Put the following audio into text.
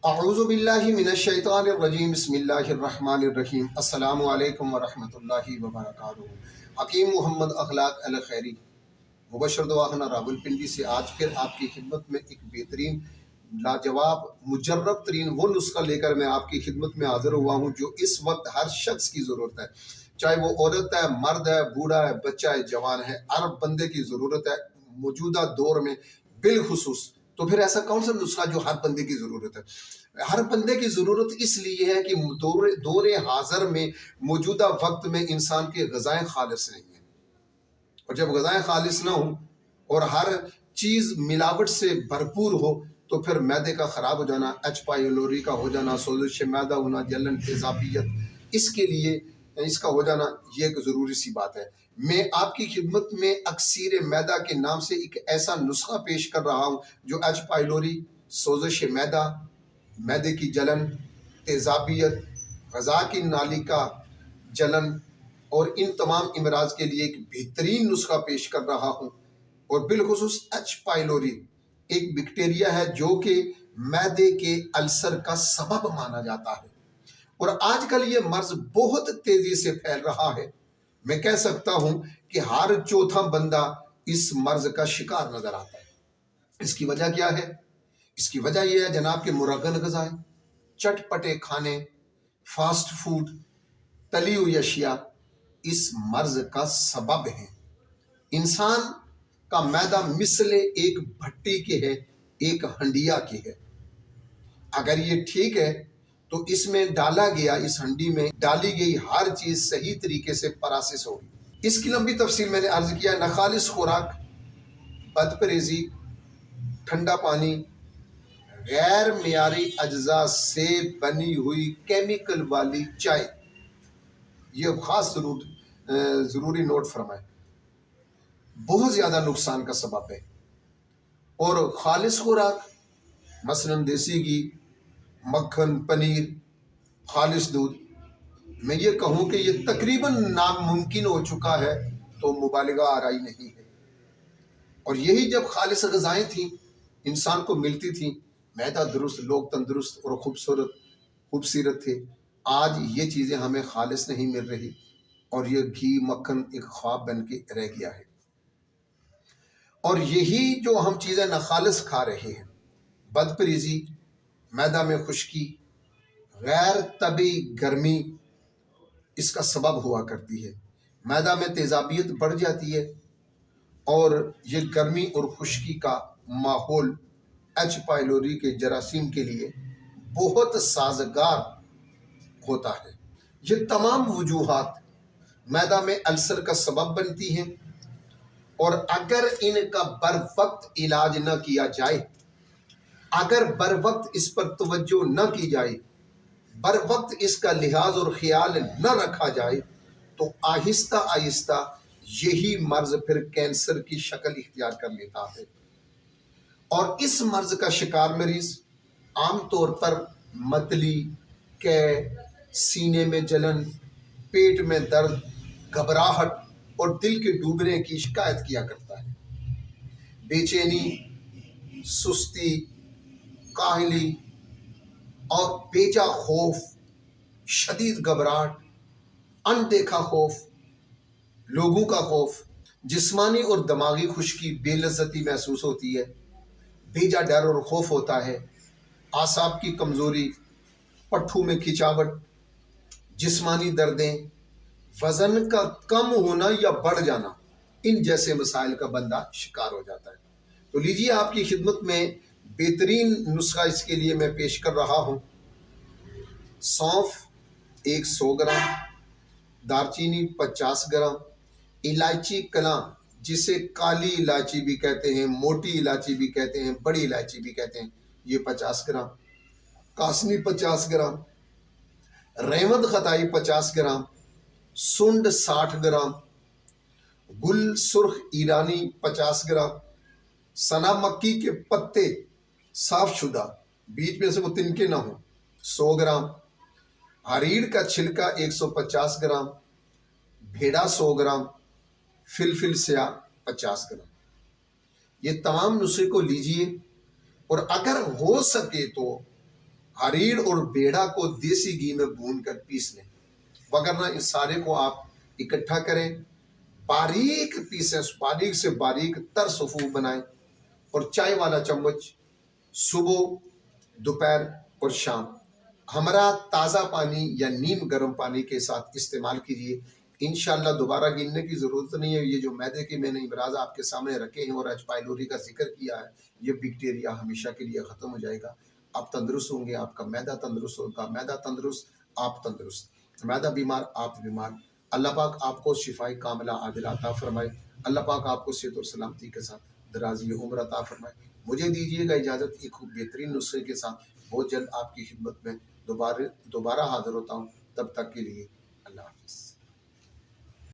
اعوذ باللہ من الشیطان الرجیم بسم اللہ الرحمن الرحیم السلام علیکم ورحمۃ اللہ وبرکاتہ۔ حکیم محمد اخلاق الخیری مبشر دواخانہ راولپنڈی سے آج پھر آپ کی خدمت میں ایک بہترین لاجواب مجرب ترین وہ نسخہ لے کر میں آپ کی خدمت میں حاضر ہوا ہوں جو اس وقت ہر شخص کی ضرورت ہے، چاہے وہ عورت ہے، مرد ہے، بوڑھا ہے، بچہ ہے، جوان ہے، ہر بندے کی ضرورت ہے موجودہ دور میں بالخصوص۔ تو پھر ایسا کون سا نسخہ جو ہر بندے کی ضرورت ہے؟ ہر بندے کی ضرورت اس لیے ہے کہ دور حاضر میں موجودہ وقت میں انسان کی غذائیں خالص نہیں ہیں، اور جب غذائیں خالص نہ ہوں اور ہر چیز ملاوٹ سے بھرپور ہو تو پھر معدے کا خراب ہو جانا، ایچ پائلوری کا ہو جانا، سوزش معدہ ہونا، جلن، تیزابیت، اس کے لیے اس کا ہو جانا یہ ایک ضروری سی بات ہے۔ میں آپ کی خدمت میں اکسیر معدہ کے نام سے ایک ایسا نسخہ پیش کر رہا ہوں جو ایچ پائلوری، سوزش معدہ، معدے کی جلن، تیزابیت، غذا کی نالی کا جلن اور ان تمام امراض کے لیے ایک بہترین نسخہ پیش کر رہا ہوں۔ اور بالخصوص ایچ پائلوری ایک بیکٹیریا ہے جو کہ معدے کے السر کا سبب مانا جاتا ہے، اور آج کل یہ مرض بہت تیزی سے پھیل رہا ہے۔ میں کہہ سکتا ہوں کہ ہر چوتھا بندہ اس مرض کا شکار نظر آتا ہے۔ اس کی وجہ کیا ہے؟ اس کی وجہ یہ ہے جناب کہ مرغن غذائیں، چٹ پٹے کھانے، فاسٹ فوڈ، تلی ہوئی اشیاء اس مرض کا سبب ہیں۔ انسان کا معدہ مثل ایک بھٹی کے ہے، ایک ہنڈیا کی ہے۔ اگر یہ ٹھیک ہے تو اس میں ڈالا گیا، اس ہنڈی میں ڈالی گئی ہر چیز صحیح طریقے سے پراسس ہوگی۔ اس کی لمبی تفصیل میں نے عرض کیا، ناخالص خوراک، بد پرہیزی، ٹھنڈا پانی، غیر معیاری اجزاء سے بنی ہوئی کیمیکل والی چائے، یہ خاص ضروری نوٹ فرمائیں، بہت زیادہ نقصان کا سبب ہے۔ اور خالص خوراک مثلاً دیسی گھی، مکھن، پنیر، خالص دودھ، میں یہ کہوں کہ یہ تقریباً ناممکن ہو چکا ہے، تو مبالغہ آرائی نہیں ہے۔ اور یہی جب خالص غذائیں تھیں، انسان کو ملتی تھیں، معدہ درست، لوگ تندرست اور خوبصورت تھے، آج یہ چیزیں ہمیں خالص نہیں مل رہی، اور یہ گھی، مکھن ایک خواب بن کے رہ گیا ہے۔ اور یہی جو ہم چیزیں ناخالص کھا رہے ہیں، بد پریزی، معدہ میں خشکی، غیر طبی گرمی اس کا سبب ہوا کرتی ہے۔ معدہ میں تیزابیت بڑھ جاتی ہے، اور یہ گرمی اور خشکی کا ماحول ایچ پائلوری کے جراثیم کے لیے بہت سازگار ہوتا ہے۔ یہ تمام وجوہات معدہ میں السر کا سبب بنتی ہیں، اور اگر ان کا بر وقت علاج نہ کیا جائے، اگر بر وقت اس پر توجہ نہ کی جائے، بر وقت اس کا لحاظ اور خیال نہ رکھا جائے، تو آہستہ آہستہ یہی مرض پھر کینسر کی شکل اختیار کر لیتا ہے۔ اور اس مرض کا شکار مریض عام طور پر متلی، قے، سینے میں جلن، پیٹ میں درد، گھبراہٹ اور دل کے ڈوبنے کی شکایت کیا کرتا ہے۔ بے چینی، سستی، کاہلی اور بیجا خوف، شدید گھبراہٹ، اندیکھا خوف، لوگوں کا خوف، جسمانی اور دماغی خشکی، بے لذتی محسوس ہوتی ہے، بیجا ڈر اور خوف ہوتا ہے، اعصاب کی کمزوری، پٹھوں میں کھچاوٹ، جسمانی دردیں، وزن کا کم ہونا یا بڑھ جانا، ان جیسے مسائل کا بندہ شکار ہو جاتا ہے۔ تو لیجیے آپ کی خدمت میں بہترین نسخہ اس کے لیے میں پیش کر رہا ہوں۔ سونف 100 گرام، دارچینی 50 گرام، الائچی کلاں جسے کالی الائچی بھی کہتے ہیں، موٹی الائچی بھی کہتے ہیں، بڑی الائچی بھی کہتے ہیں، یہ 50 گرام، کاسنی 50 گرام، رحمت خطائی 50 گرام، سنڈ 60 گرام، گل سرخ ایرانی 50 گرام، سنا مکی کے پتے صاف شدہ، بیچ میں سے وہ تنکے نہ ہوں، 100 گرام، ہریڑ کا چھلکا 150 گرام، بھیڑا 100 گرام، فلفل سیاہ 50 گرام۔ یہ تمام نسخے کو لیجئے، اور اگر ہو سکے تو حریر اور بیڑا کو دیسی گھی میں بھون کر پیس لیں، وگرنہ اس سارے کو آپ اکٹھا کریں، باریک پیسیں، باریک سے باریک تر صفوف بنائیں، اور چائے والا چمچ صبح، دوپہر اور شام ہمراہ تازہ پانی یا نیم گرم پانی کے ساتھ استعمال کیجیے۔ انشاءاللہ دوبارہ گننے کی ضرورت نہیں ہے۔ یہ جو میدے کے میں نے امراض آپ کے سامنے رکھے ہیں اور ایچ پائلوری کا ذکر کیا ہے، یہ بیکٹیریا ہمیشہ کے لیے ختم ہو جائے گا۔ آپ تندرست ہوں گے، آپ کا میدہ تندرست ہوگا، میدہ تندرست آپ تندرست، میدہ بیمار آپ بیمار۔ اللہ پاک آپ کو شفائے کاملہ عاجلہ عطا فرمائے۔ اللہ پاک آپ کو صحت اور سلامتی کے ساتھ درازی عمر عطا فرمائے۔ مجھے دیجیے گا اجازت، ایک خوب بہترین نسخے کے ساتھ بہت جلد آپ کی خدمت میں دوبارہ حاضر ہوتا ہوں۔ تب تک کے لیے اللہ حافظ۔